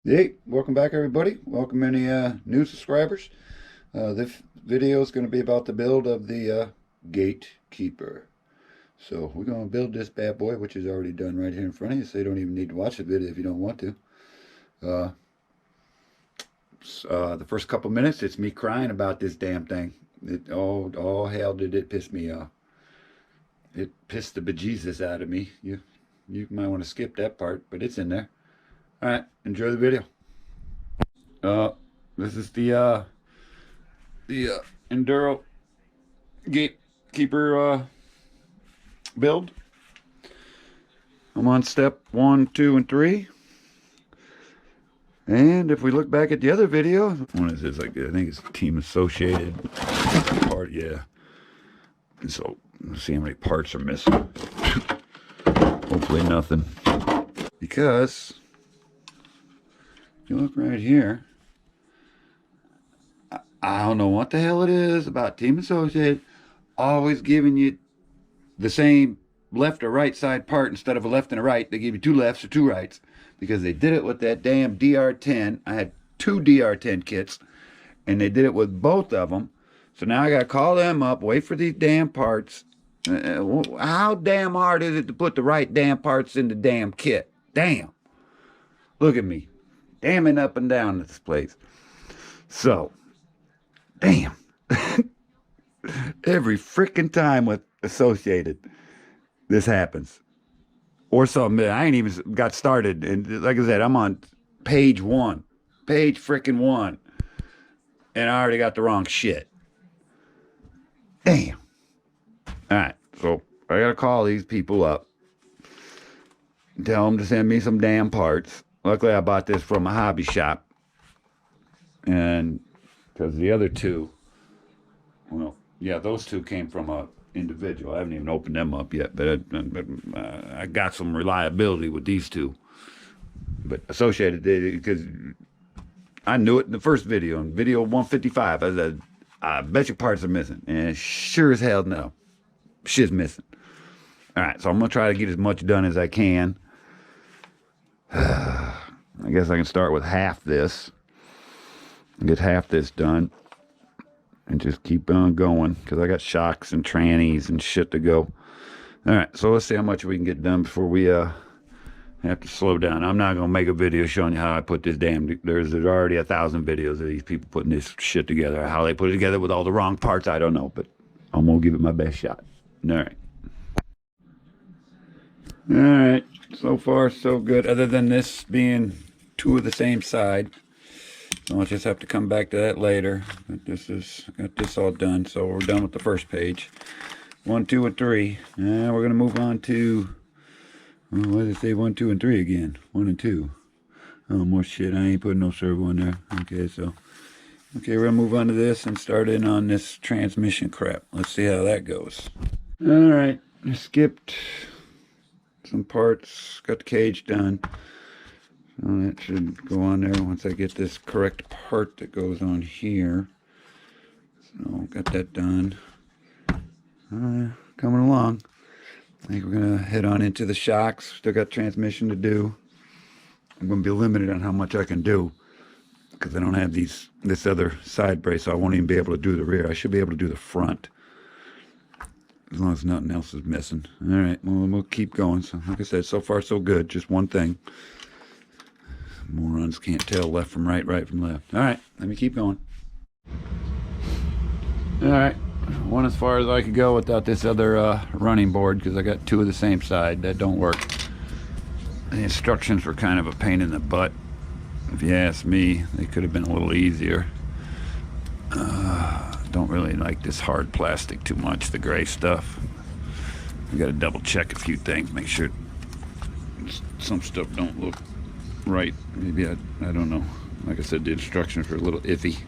Hey, welcome back everybody. Welcome any new subscribers. This video is going to be about the build of the Gatekeeper. So we're going to build this bad boy, which is already done right here in front of you, so you don't even need to watch the video if you don't want to. Uh, the first couple minutes, it's me crying about this damn thing. All hell did it piss me off. It pissed the bejesus out of me. You might want to skip that part, but it's in there. All right, enjoy the video. Uh, this is the Enduro Gatekeeper build. I'm on step 1, 2, and 3. And if we look back at the other video, what is this? Like, I think it's Team Associated part, yeah. And so let's see how many parts are missing. Hopefully nothing. Because if you look right here, I don't know what the hell it is about Team Associated always giving you the same left or right side part instead of a left and a right. They give you two lefts or two rights because they did it with that damn DR10. I had two DR10 kits and they did it with both of them. So now I got to call them up, wait for these damn parts. How damn hard is it to put the right damn parts in the damn kit? Damn. Look at me. Damming up and down this place. So, damn. Every freaking time with Associated, this happens. Or something. I ain't even got started. And like I said, I'm on page 1. Page freaking 1. And I already got the wrong shit. Damn. Alright, so I gotta call these people up. Tell them to send me some damn parts. Luckily, I bought this from a hobby shop. And because the other two, well, yeah, those two came from a individual. I haven't even opened them up yet, but I got some reliability with these two. But Associated did because I knew it in the first video, in video 155. I said, I bet your parts are missing. And sure as hell no. Shit's missing. All right, so I'm going to try to get as much done as I can. I guess I can start with half this. Get half this done. And just keep on going because I got shocks and trannies and shit to go. All right, so let's see how much we can get done before we have to slow down. I'm not gonna make a video showing you how I put this damn. There's already 1,000 videos of these people putting this shit together. How they put it together with all the wrong parts, I don't know, but I'm gonna give it my best shot. All right. All right. So far, so good. Other than this being two of the same side. I'll just have to come back to that later. But got this all done, so we're done with the first page. 1, 2, and 3. Now we're gonna move on to. Well, why did it say 1, 2, and 3 again? 1 and 2. Oh, more shit. I ain't putting no servo in there. Okay, so. Okay, we're gonna move on to this and start in on this transmission crap. Let's see how that goes. Alright, I skipped some parts, got the cage done. So that should go on there once I get this correct part that goes on here. So got that done. Coming along. I think we're gonna head on into the shocks. Still got transmission to do. I'm gonna be limited on how much I can do because I don't have this other side brace, so I won't even be able to do the rear. I should be able to do the front as long as nothing else is missing. All right, well, we'll keep going. So like I said, so far so good. Just one thing. Morons can't tell left from right, right from left. All right, let me keep going. All right, one as far as I could go without this other running board because I got two of the same side. That don't work. The instructions were kind of a pain in the butt. If you ask me, they could have been a little easier. Don't really like this hard plastic too much, the gray stuff. I got to double check a few things, make sure some stuff don't look right. Maybe I don't know. Like I said, the instructions were a little iffy,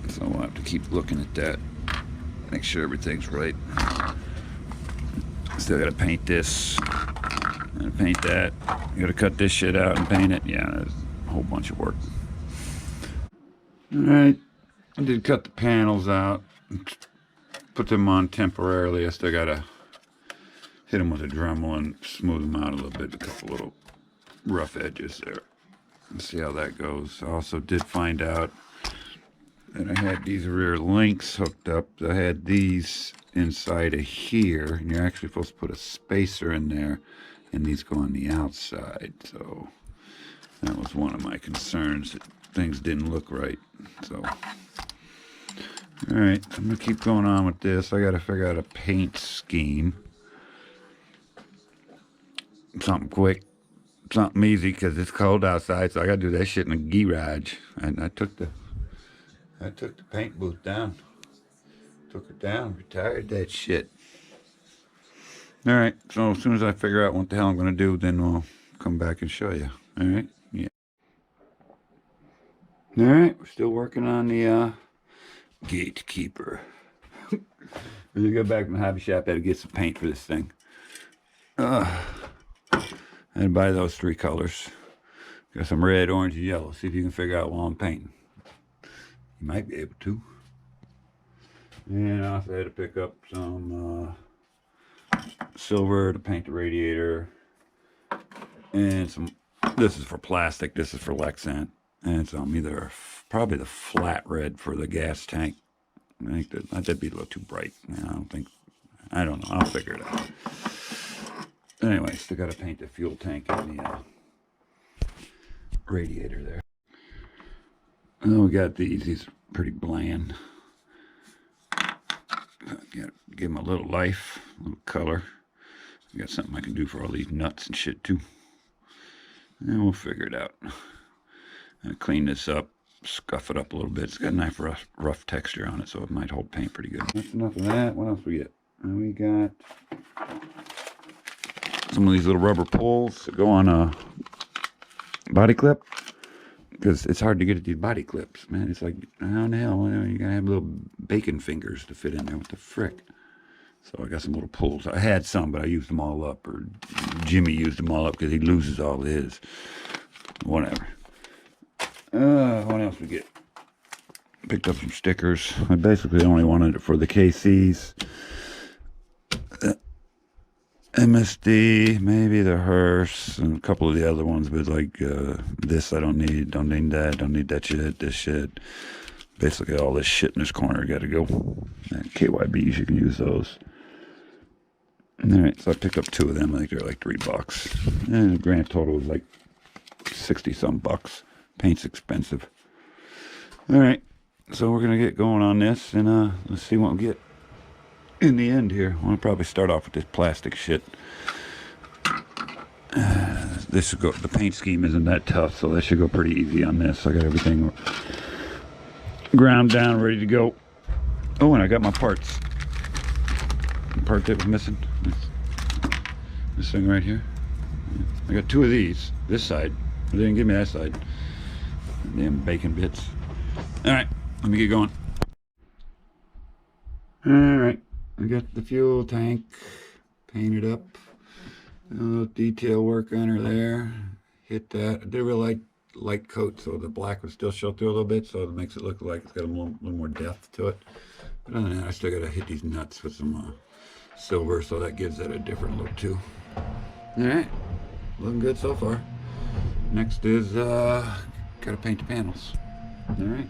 so I'll have to keep looking at that, make sure everything's right. Still gotta paint this and paint that. You gotta cut this shit out and paint it. Yeah, there's a whole bunch of work. All right, I did cut the panels out, put them on temporarily. I still gotta hit them with a Dremel and smooth them out a little bit. A couple little rough edges there. Let's see how that goes. I also did find out that I had these rear links hooked up. I had these inside of here, and you're actually supposed to put a spacer in there, and these go on the outside. So that was one of my concerns, that things didn't look right. So, all right, I'm gonna keep going on with this. I gotta figure out a paint scheme. Something quick, something easy, because it's cold outside, so I gotta do that shit in the garage. And I took the paint booth down. Took it down, retired that shit. All right, so as soon as I figure out what the hell I'm gonna do, then we'll come back and show you. All right, yeah. All right, we're still working on the Gatekeeper. When you go back to the hobby shop, I had to get some paint for this thing. I had to buy those 3 colors. Got some red, orange, and yellow. See if you can figure out what I'm painting. You might be able to. And I also had to pick up some silver to paint the radiator. And some, this is for plastic, this is for Lexan. And some either, probably the flat red for the gas tank. I think that'd be a little too bright. I don't know, I'll figure it out. Anyway, still got to paint the fuel tank and the radiator there. Oh, we got these are pretty bland. Give them a little life, a little color. I got something I can do for all these nuts and shit too. And we'll figure it out. I'll clean this up, scuff it up a little bit. It's got a nice rough texture on it, so it might hold paint pretty good. That's enough of that. What else we get? We got some of these little rubber pulls that go on a body clip, because it's hard to get at these body clips, man. It's like, how in the hell, you gotta have little bacon fingers to fit in there. What the frick? So I got some little pulls. I had some, but I used them all up, or Jimmy used them all up because he loses all his. Whatever. What else we get? Picked up some stickers. I basically only wanted it for the KCs. MSD, maybe the hearse, and a couple of the other ones, but like this I don't need that shit, this shit. Basically all this shit in this corner got to go. And KYBs, you can use those. Alright, so I picked up 2 of them. I think they're like $3. And the grand total was like 60-some bucks. Paint's expensive. Alright, so we're gonna get going on this, and let's see what we get in the end here. I want to probably start off with this plastic shit. This should go, the paint scheme isn't that tough, so that should go pretty easy on this. I got everything ground down, ready to go. Oh, and I got my parts. The part that was missing. This thing right here. I got 2 of these, this side. They didn't give me that side. Damn bacon bits. Alright, let me get going. Alright, I got the fuel tank painted up. A little detail work under there. Hit that. I did a real light coat, so the black would still show through a little bit, so it makes it look like it's got a little more depth to it. But other than that, I still got to hit these nuts with some silver, so that gives it a different look too. Alright, looking good so far. Next is, gotta paint the panels. Alright.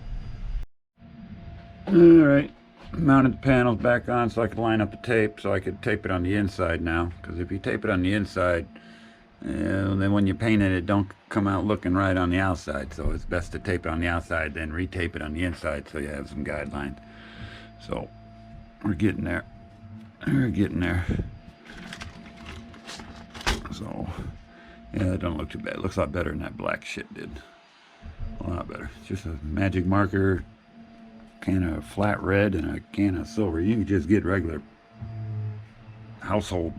Alright. Mounted the panels back on so I could line up the tape, so I could tape it on the inside now. Because if you tape it on the inside, then when you paint it, it don't come out looking right on the outside. So it's best to tape it on the outside, then retape it on the inside so you have some guidelines. So we're getting there. We're getting there. So yeah, that don't look too bad. It looks a lot better than that black shit did. A lot better. It's just a magic marker, can of flat red, and a can of silver. You can just get regular household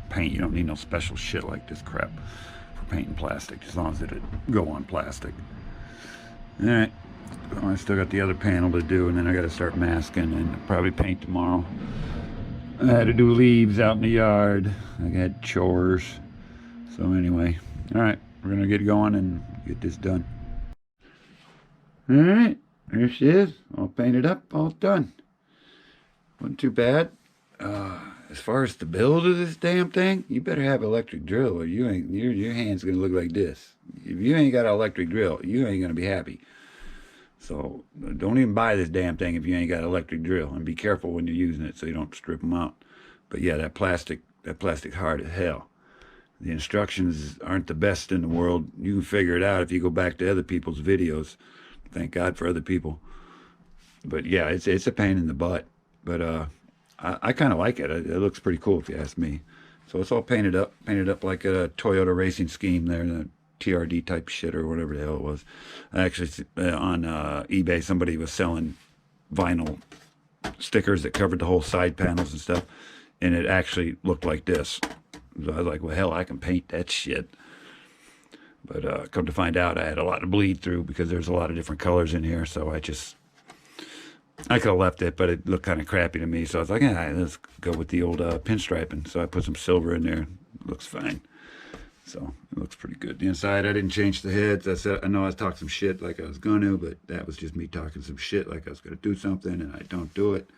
paint. You don't need no special shit like this crap for painting plastic, as long as it'd go on plastic. Alright, so I still got the other panel to do, and then I got to start masking and probably paint tomorrow. I had to do leaves out in the yard. I had chores. So anyway, alright, we're gonna get going and get this done. Alright, there she is, all painted up, all done. Wasn't too bad. as far as the build of this damn thing, you better have electric drill, or you ain't your hand's gonna look like this. If you ain't got an electric drill, you ain't gonna be happy. So don't even buy this damn thing if you ain't got an electric drill, and be careful when you're using it so you don't strip them out. But yeah, that plastic's hard as hell. The instructions aren't the best in the world. You can figure it out if you go back to other people's videos. Thank God for other people. But yeah, it's a pain in the butt. But I kind of like it. It looks pretty cool if you ask me. So it's all painted up like a Toyota racing scheme there, the TRD type shit or whatever the hell it was. Actually, on eBay, somebody was selling vinyl stickers that covered the whole side panels and stuff, and it actually looked like this. So I was like, well, hell, I can paint that shit. But come to find out, I had a lot to bleed through because there's a lot of different colors in here, so I could have left it, but it looked kind of crappy to me. So I was like, yeah, let's go with the old pinstriping. So I put some silver in there. It looks fine. So it looks pretty good. The inside, I didn't change the heads. I know I talked some shit like I was going to, but that was just me talking some shit like I was going to do something, and I don't do it.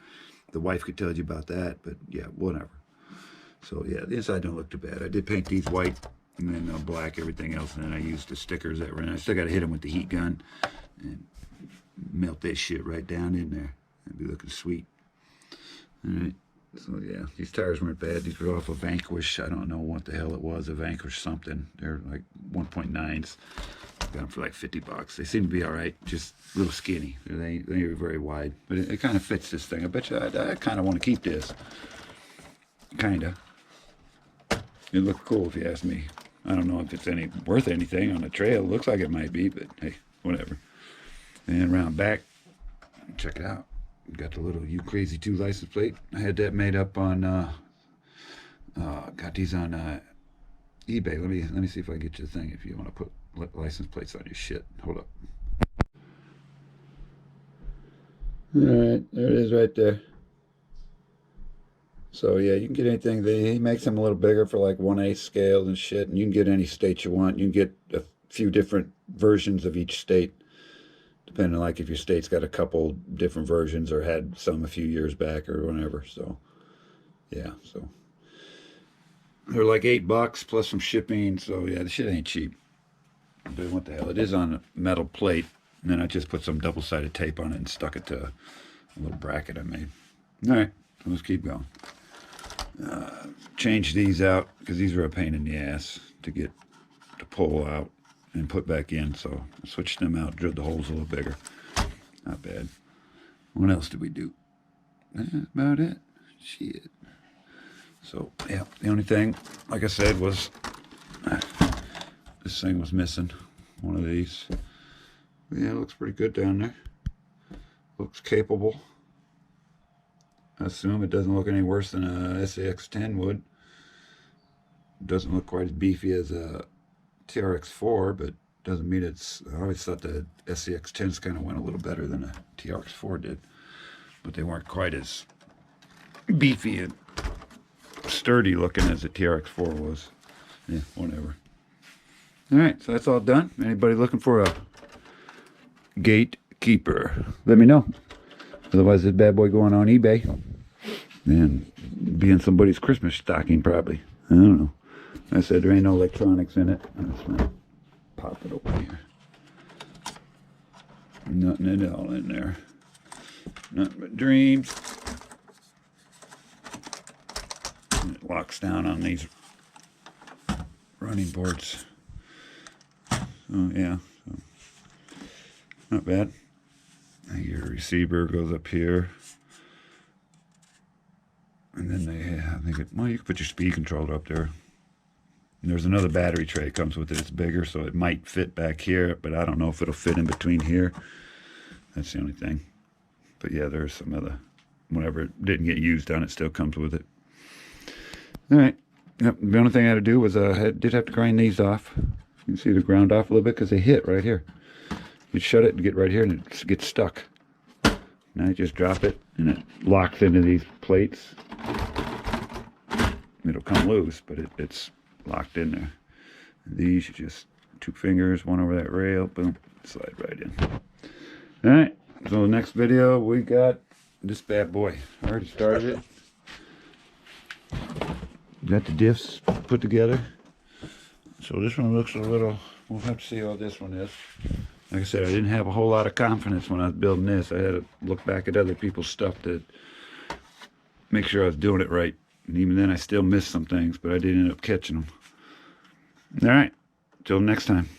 The wife could tell you about that, but yeah, whatever. So yeah, the inside don't look too bad. I did paint these white and then black, everything else, and then I used the stickers that were in. I still got to hit them with the heat gun and melt that shit right down in there. It'd be looking sweet. All right. So yeah, these tires weren't bad. These were off a Vanquish. I don't know what the hell it was, a Vanquish something. They're like 1.9s. Got them for like $50. They seem to be all right. Just a little skinny. They are very wide, but it kind of fits this thing. I bet you I kind of want to keep this. Kinda. It looked cool if you ask me. I don't know if it's worth anything on the trail. Looks like it might be, but hey, whatever. And around back, check it out. Got the little You Crazy 2 license plate. I had that made up on, got these on eBay. Let me see if I can get you the thing if you want to put license plates on your shit. Hold up. All right, there it is right there. So yeah, you can get anything. He makes them a little bigger for like 1/8 scale and shit, and you can get any state you want. You can get a few different versions of each state, depending on like if your state's got a couple different versions or had some a few years back or whatever. So yeah, so they're like $8 plus some shipping. So yeah, the shit ain't cheap. But what the hell? It is on a metal plate, and then I just put some double-sided tape on it and stuck it to a little bracket I made. All right, so let's keep going. Change these out because these are a pain in the ass to pull out and put back in. So I switched them out, drilled the holes a little bigger. Not bad. What else did we do? That's about it. Shit. So yeah, the only thing, like I said, was this thing was missing. One of these. Yeah, it looks pretty good down there. Looks capable. I assume it doesn't look any worse than a SAX-10 would. It doesn't look quite as beefy as a TRX4, but doesn't mean it's... I always thought the SAX-10s kind of went a little better than a TRX4 did. But they weren't quite as beefy and sturdy looking as the TRX4 was. Yeah, whatever. Alright, so that's all done. Anybody looking for a Gatekeeper, let me know. Otherwise, this bad boy going on eBay and be in somebody's Christmas stocking probably. I don't know. I said there ain't no electronics in it. I'm just gonna pop it open here. Nothing at all in there. Nothing but dreams. And it locks down on these running boards. Oh yeah, so not bad. Your receiver goes up here, and then well, you can put your speed controller up there. And there's another battery tray that comes with it. It's bigger, so it might fit back here, but I don't know if it'll fit in between here. That's the only thing. But yeah, there's some other, whatever didn't get used on it still comes with it. All right. Yep. The only thing I had to do was I did have to grind these off. You can see the ground off a little bit because they hit right here. You shut it and get right here and it gets stuck. Now you just drop it and it locks into these plates. It'll come loose, but it's locked in there. And these, you just 2 fingers, one over that rail, boom, slide right in. All right, so the next video we got this bad boy. I already started it. got the diffs put together. So this one looks a little, we'll have to see how this one is. Like I said, I didn't have a whole lot of confidence when I was building this. I had to look back at other people's stuff to make sure I was doing it right. And even then I still missed some things, but I did end up catching them. All right, till next time.